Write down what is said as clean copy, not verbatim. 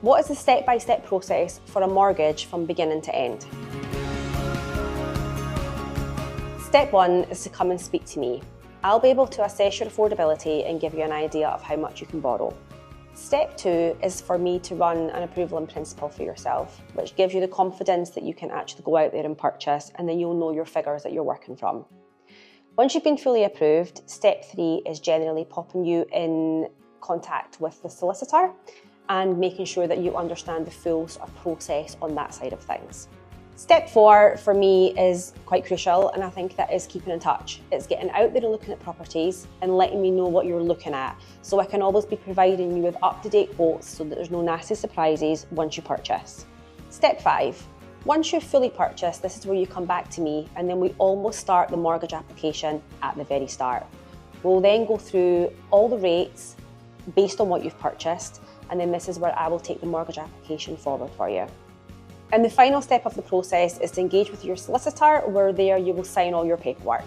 What is the step-by-step process for a mortgage from beginning to end? Step 1 is to come and speak to me. I'll be able to assess your affordability and give you an idea of how much you can borrow. Step 2 is for me to run an approval in principle for yourself, which gives you the confidence that you can actually go out there and purchase, and then you'll know your figures that you're working from. Once you've been fully approved, step 3 is generally popping you in contact with the solicitor and making sure that you understand the full sort of process on that side of things. Step 4 for me is quite crucial, and I think that is keeping in touch. It's getting out there and looking at properties and letting me know what you're looking at, so I can always be providing you with up-to-date quotes so that there's no nasty surprises once you purchase. Step 5. Once you've fully purchased, this is where you come back to me, and then we almost start the mortgage application at the very start. We'll then go through all the rates based on what you've purchased, and then this is where I will take the mortgage application forward for you. And the final step of the process is to engage with your solicitor, where there you will sign all your paperwork.